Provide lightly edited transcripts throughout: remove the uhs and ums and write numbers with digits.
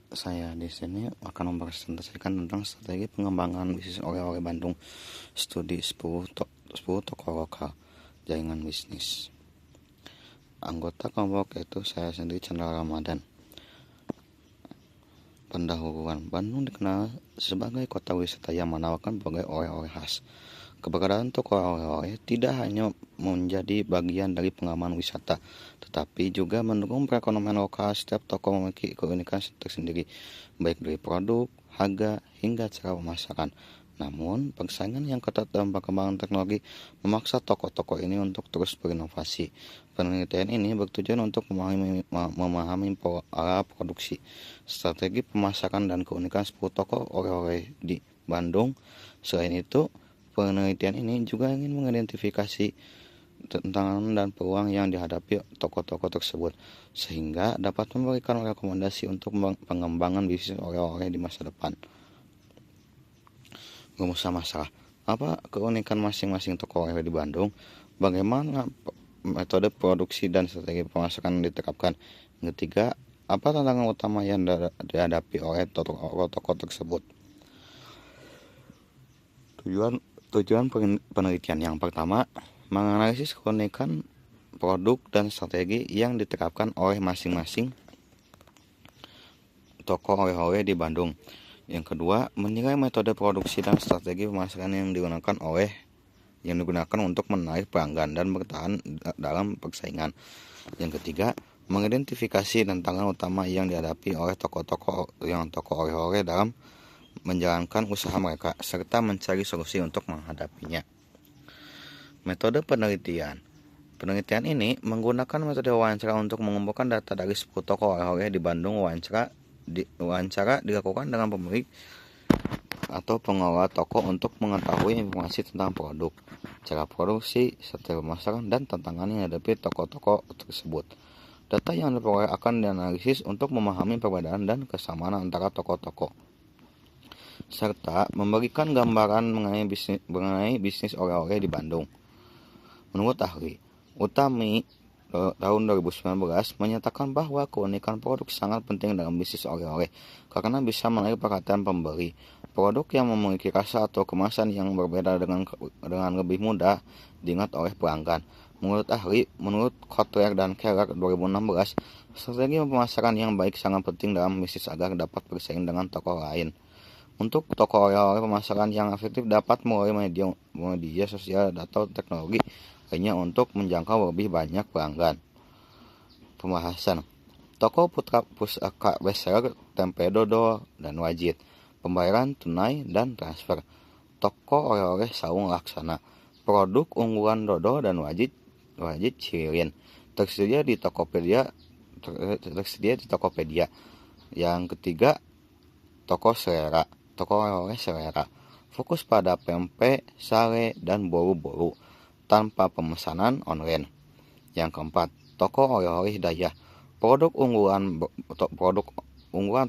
Saya di sini akan mempresentasikan tentang strategi pengembangan bisnis oleh-oleh Bandung, studi 10 toko lokal, jaringan bisnis. Anggota kelompok itu saya sendiri, Chandra Ramadan. Pendahuluan, Bandung dikenal sebagai kota wisata yang menawarkan berbagai oleh-oleh khas. Keberadaan toko oleh-oleh tidak hanya menjadi bagian dari pengembangan wisata, tetapi juga mendukung perekonomian lokal. Setiap toko memiliki keunikan tersendiri, baik dari produk, harga, hingga cara pemasaran. Namun, persaingan yang ketat dalam perkembangan teknologi memaksa toko-toko ini untuk terus berinovasi. Penelitian ini bertujuan untuk memahami pola produksi, strategi pemasaran, dan keunikan 10 toko oleh-oleh di Bandung. Selain itu, penelitian ini juga ingin mengidentifikasi tantangan dan peluang yang dihadapi toko-toko tersebut, sehingga dapat memberikan rekomendasi untuk pengembangan bisnis oleh-oleh di masa depan. Rumus masalah. Apa keunikan masing-masing toko oleh-oleh di Bandung? Bagaimana metode produksi dan strategi pemasaran yang diterapkan? Yang ketiga, apa tantangan utama yang dihadapi oleh toko-toko tersebut? Tujuan penelitian yang pertama, menganalisis keunikan produk dan strategi yang diterapkan oleh masing-masing toko oleh-oleh di Bandung. Yang kedua, menilai metode produksi dan strategi pemasaran yang digunakan untuk menarik pelanggan dan bertahan dalam persaingan. Yang ketiga, mengidentifikasi tantangan utama yang dihadapi oleh toko oleh-oleh dalam menjalankan usaha mereka, serta mencari solusi untuk menghadapinya. Metode penelitian. Penelitian ini menggunakan metode wawancara untuk mengumpulkan data dari 10 toko oleh-oleh di Bandung. Wawancara dilakukan dengan pemilik atau pengelola toko untuk mengetahui informasi tentang produk, cara produksi, strategi pemasaran, dan tantangan yang dihadapi toko-toko tersebut. Data yang diperoleh akan dianalisis untuk memahami perbedaan dan kesamaan antara toko-toko, serta memberikan gambaran mengenai bisnis oleh-oleh di Bandung. Menurut ahli Utami, tahun 2019 menyatakan bahwa keunikan produk sangat penting dalam bisnis oleh-oleh karena bisa menarik perhatian pembeli. Produk yang memiliki rasa atau kemasan yang berbeda dengan lebih mudah diingat oleh pelanggan. Menurut Kotler dan Keller 2016, strategi pemasaran yang baik sangat penting dalam bisnis agar dapat bersaing dengan toko lain. Untuk toko oleh-oleh, pemasaran yang efektif dapat melalui media sosial atau teknologi lainnya untuk menjangkau lebih banyak pelanggan. Pembahasan toko pusaka bestseller, tempe dodol, dan wajit. Pembayaran tunai dan transfer. Toko oleh-oleh saung laksana. Produk unggulan dodol dan wajit Cililin tersedia di Tokopedia. Yang ketiga, toko selera. Toko oleh-oleh selera. Fokus pada pempek, sale, dan bolu-bolu tanpa pemesanan online. Yang keempat, toko oleh-oleh Hidayah. Produk unggulan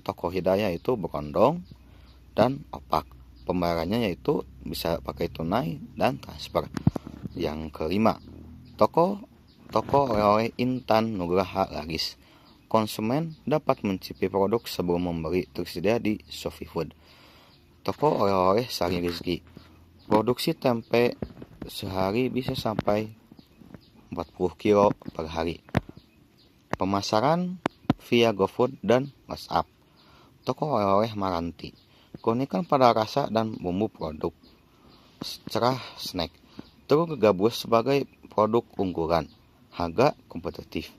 toko Hidayah itu berondong dan opak. Pembayarannya yaitu bisa pakai tunai dan transfer. Yang kelima, toko oleh-oleh Intan Nugraha Laris. Konsumen dapat mencicipi produk sebelum membeli, tersedia di ShopeeFood. Toko oleh-oleh Sari Rizki. Produksi tempe sehari bisa sampai 40 kilo per hari. Pemasaran via GoFood dan WhatsApp. Toko oleh-oleh Maranti. Keunikan pada rasa dan bumbu produk. Cerah snack. Tergabus sebagai produk unggulan. Harga kompetitif.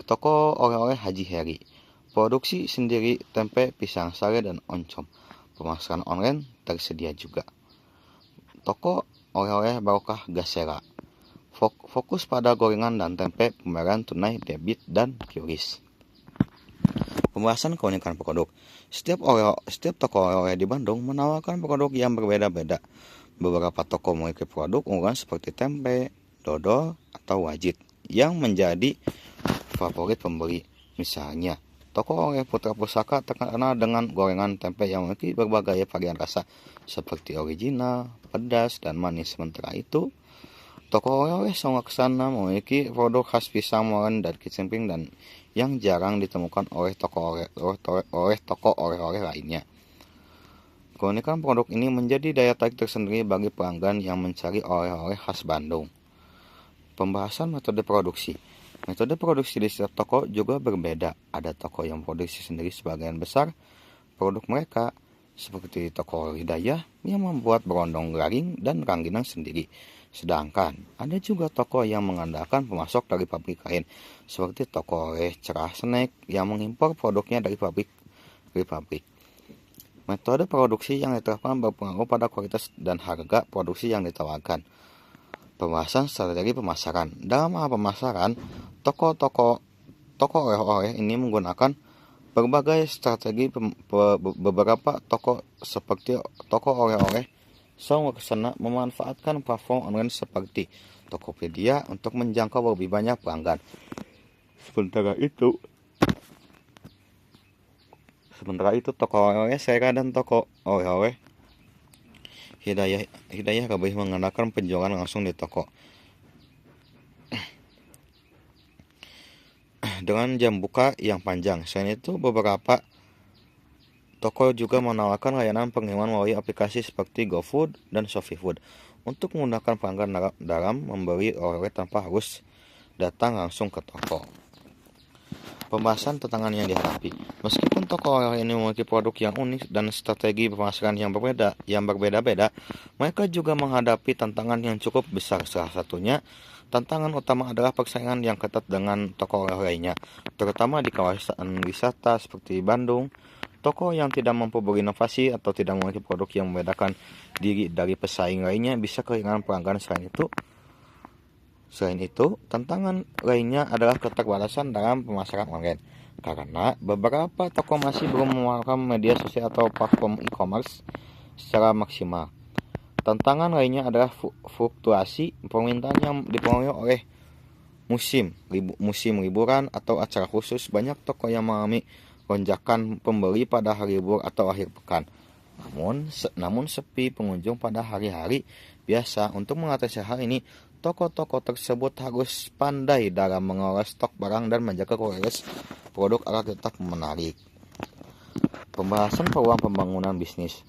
Toko oleh-oleh Haji Heri. Produksi sendiri tempe, pisang sari, dan oncom. Pemasaran online tersedia juga. Toko oleh-oleh Barokah Gasera. Fokus pada gorengan dan tempe, pembayaran tunai, debit, dan QRIS. Pembahasan keunikan produk. Setiap toko oleh-oleh di Bandung menawarkan produk yang berbeda-beda. Beberapa toko memiliki produk unggulan seperti tempe, dodol, atau wajit yang menjadi favorit pembeli. Misalnya, toko oleh Putra Pusaka terkenal dengan gorengan tempe yang memiliki berbagai varian rasa seperti original, pedas, dan manis. Sementara itu, toko oleh-oleh Saung Laksana memiliki produk khas pisang molen dan kicimpring dan yang jarang ditemukan oleh lainnya. Keunikan produk ini menjadi daya tarik tersendiri bagi pelanggan yang mencari oleh-oleh khas Bandung. Pembahasan metode produksi. Metode produksi di setiap toko juga berbeda. Ada toko yang produksi sendiri sebagian besar produk mereka, seperti toko Hidayah yang membuat berondong garing dan rangginang sendiri. Sedangkan ada juga toko yang mengandalkan pemasok dari pabrik lain, seperti toko oleh Cerah Snack yang mengimpor produknya dari pabrik. Metode produksi yang diterapkan berpengaruh pada kualitas dan harga produksi yang ditawarkan. Pembahasan strategi pemasaran. Dalam hal pemasaran, toko oleh-oleh ini menggunakan berbagai strategi. Beberapa toko seperti toko oleh-oleh Sawwaksana memanfaatkan platform online seperti Tokopedia untuk menjangkau lebih banyak pelanggan. Sementara itu toko oleh-oleh Sera dan toko oleh-oleh Hidayah lebih mengandalkan penjualan langsung di toko. Dengan jam buka yang panjang. Selain itu, beberapa toko juga menawarkan layanan pengiriman melalui aplikasi seperti GoFood dan ShopeeFood untuk memudahkan pelanggan dalam membeli oleh-oleh tanpa harus datang langsung ke toko. Pembahasan tantangan yang dihadapi. Meskipun toko oleh-oleh ini memiliki produk yang unik dan strategi pemasaran yang berbeda-beda, mereka juga menghadapi tantangan yang cukup besar. Salah satunya, tantangan utama adalah persaingan yang ketat dengan toko oleh-oleh lainnya, terutama di kawasan wisata seperti Bandung. Toko yang tidak mampu berinovasi atau tidak memiliki produk yang membedakan diri dari pesaing lainnya bisa kehilangan pelanggan. Selain itu, tantangan lainnya adalah keterbatasan dalam pemasaran online, karena beberapa toko masih belum memanfaatkan media sosial atau platform e-commerce secara maksimal. Tantangan lainnya adalah fluktuasi permintaan yang dipengaruhi oleh musim liburan atau acara khusus. Banyak toko yang mengalami lonjakan pembeli pada hari libur atau akhir pekan. Namun sepi pengunjung pada hari-hari biasa. Untuk mengatasi hal ini, toko-toko tersebut harus pandai dalam mengelola stok barang dan menjaga kualitas produk agar tetap menarik. Pembahasan peluang pengembangan bisnis.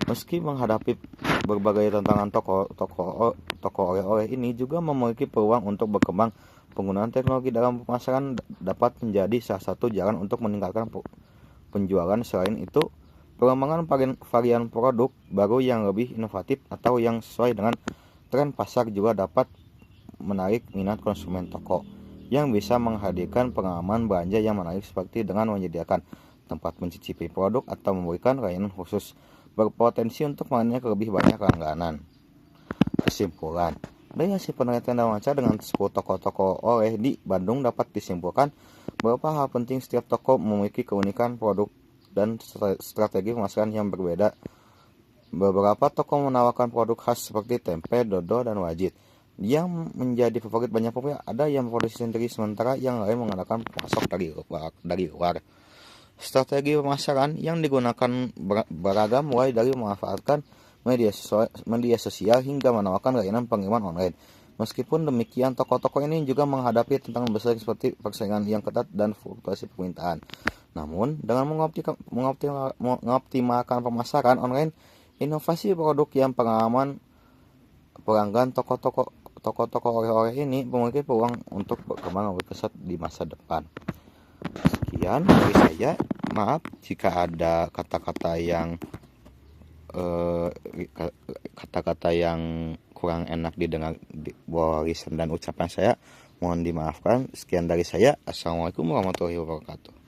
Meski menghadapi berbagai tantangan, toko oleh-oleh ini juga memiliki peluang untuk berkembang. Penggunaan teknologi dalam pemasaran dapat menjadi salah satu jalan untuk meningkatkan penjualan. Selain itu, pengembangan varian produk baru yang lebih inovatif atau yang sesuai dengan tren pasar juga dapat menarik minat konsumen toko, yang bisa menghadirkan pengalaman belanja yang menarik seperti dengan menyediakan tempat mencicipi produk atau memberikan layanan khusus, berpotensi untuk melayani ke lebih banyak langganan. Kesimpulan. Dari hasil penelitian dan wawancara dengan 10 toko-toko oleh di Bandung dapat disimpulkan beberapa hal penting. Setiap toko memiliki keunikan produk dan strategi pemasaran yang berbeda. Beberapa toko menawarkan produk khas seperti tempe, dodo, dan wajit yang menjadi favorit banyak pembeli. Ada yang produksi sendiri, sementara yang lain mengandalkan pemasok dari luar. Strategi pemasaran yang digunakan beragam, mulai dari memanfaatkan media sosial hingga menawarkan layanan pengiriman online. Meskipun demikian, toko-toko ini juga menghadapi tantangan besar seperti persaingan yang ketat dan fluktuasi permintaan. Namun, dengan mengoptimalkan pemasaran online, inovasi produk yang pengalaman pelanggan, toko-toko oleh-oleh ini memiliki peluang untuk berkembang lebih pesat di masa depan. Sekian dari saya. Maaf jika ada kata-kata yang kurang enak didengar di bawah lisan dan ucapan saya. Mohon dimaafkan. Sekian dari saya. Assalamualaikum warahmatullahi wabarakatuh.